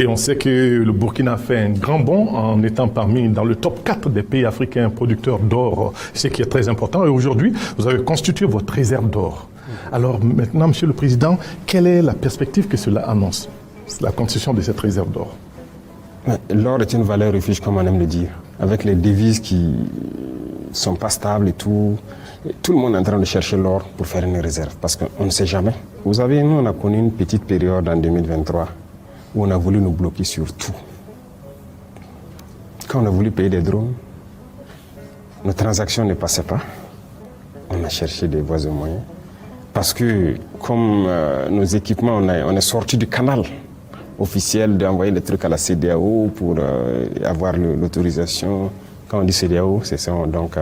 Et on sait que le Burkina fait un grand bond en étant dans le top 4 des pays africains producteurs d'or, ce qui est très important. Et aujourd'hui, vous avez constitué votre réserve d'or. Alors maintenant, Monsieur le Président, quelle est la perspective que cela annonce, la constitution de cette réserve d'or? L'or est une valeur refuge, comme on aime le dire, avec les devises qui ne sont pas stables et tout. Tout le monde est en train de chercher l'or pour faire une réserve, parce qu'on ne sait jamais. Vous savez, nous, on a connu une petite période en 2023 où on a voulu nous bloquer sur tout. Quand on a voulu payer des drones, nos transactions ne passaient pas. On a cherché des voies et moyens. Parce que, comme nos équipements, on est sorti du canal officiel d'envoyer des trucs à la CEDEAO pour avoir l'autorisation. Quand on dit CEDEAO, c'est ça. Donc,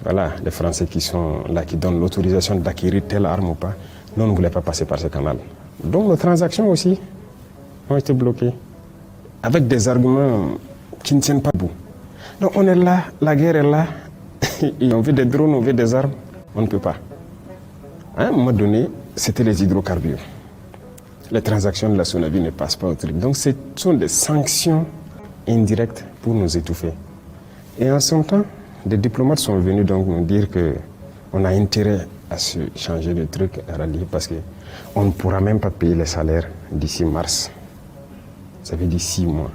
voilà, les Français qui sont là, qui donnent l'autorisation d'acquérir telle arme ou pas. Nous, on ne voulait pas passer par ce canal. Donc, nos transactions aussi ont été bloquées avec des arguments qui ne tiennent pas debout. Donc, on est là, la guerre est là. Et on veut des drones, on veut des armes. On ne peut pas. À un moment donné, c'était les hydrocarbures. Les transactions de la Sonavi ne passent pas au truc. Donc, ce sont des sanctions indirectes pour nous étouffer. Et en ce temps, des diplomates sont venus donc nous dire qu'on a intérêt à se changer de truc, à rallier, parce qu'on ne pourra même pas payer les salaires d'ici mars. Ça veut dire 6 mois.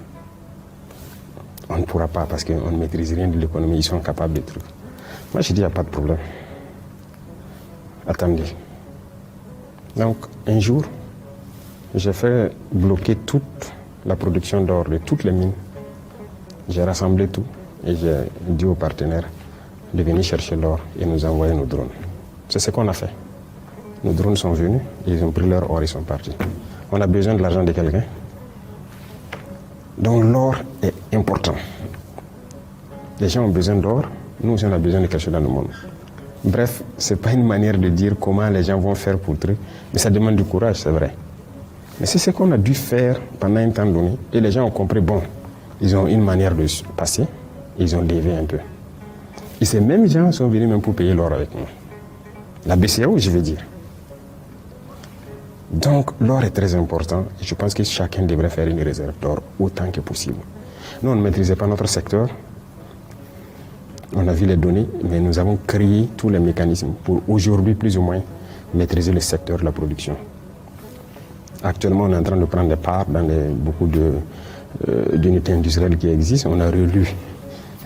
On ne pourra pas parce qu'on ne maîtrise rien de l'économie. Ils sont capables de trucs. Moi, je dis, il n'y a pas de problème. Attendez. Donc, un jour, j'ai fait bloquer toute la production d'or de toutes les mines. J'ai rassemblé tout et j'ai dit aux partenaires de venir chercher l'or et nous envoyer nos drones. C'est ce qu'on a fait. Nos drones sont venus, ils ont pris leur or, ils sont partis. On a besoin de l'argent de quelqu'un. Donc l'or est important. Les gens ont besoin d'or, nous aussi on a besoin de quelque chose dans le monde. Bref, ce n'est pas une manière de dire comment les gens vont faire pour le truc, mais ça demande du courage, c'est vrai. Mais c'est ce qu'on a dû faire pendant un temps donné, et les gens ont compris, bon, ils ont une manière de passer, ils ont dévié un peu. Et ces mêmes gens sont venus même pour payer l'or avec nous. La BCEAO, je veux dire. Donc l'or est très important, et je pense que chacun devrait faire une réserve d'or autant que possible. Nous, on ne maîtrisait pas notre secteur. On a vu les données, mais nous avons créé tous les mécanismes pour aujourd'hui, plus ou moins, maîtriser le secteur de la production. Actuellement, on est en train de prendre des parts dans beaucoup d'unités industrielles qui existent. On a relu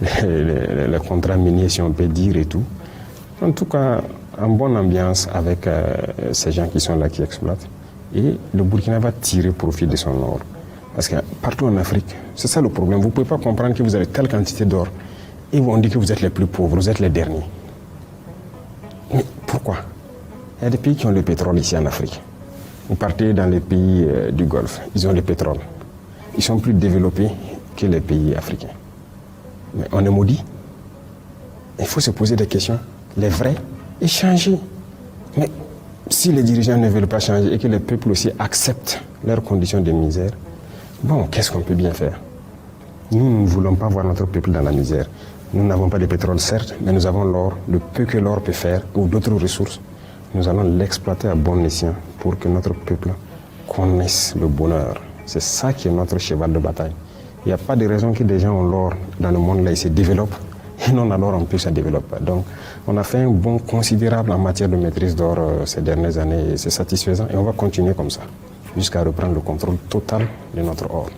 les contrats miniers, si on peut dire, et tout. En tout cas, en bonne ambiance avec ces gens qui sont là, qui exploitent. Et le Burkina va tirer profit de son or. Parce que partout en Afrique, c'est ça le problème. Vous ne pouvez pas comprendre que vous avez telle quantité d'or. Et on dit que vous êtes les plus pauvres, vous êtes les derniers. Mais pourquoi? Il y a des pays qui ont le pétrole ici en Afrique. Vous partez dans les pays du Golfe, ils ont le pétrole. Ils sont plus développés que les pays africains. Mais on est maudit. Il faut se poser des questions, les vraies, et changer. Mais si les dirigeants ne veulent pas changer et que les peuples aussi acceptent leurs conditions de misère, bon, qu'est-ce qu'on peut bien faire? Nous ne voulons pas voir notre peuple dans la misère. Nous n'avons pas de pétrole, certes, mais nous avons l'or, le peu que l'or peut faire, ou d'autres ressources. Nous allons l'exploiter à bon escient pour que notre peuple connaisse le bonheur. C'est ça qui est notre cheval de bataille. Il n'y a pas de raison que des gens ont l'or dans le monde, là, ils se développent, et non, alors en plus, ça ne développe pas. Donc, on a fait un bond considérable en matière de maîtrise d'or ces dernières années, et c'est satisfaisant, et on va continuer comme ça, jusqu'à reprendre le contrôle total de notre or.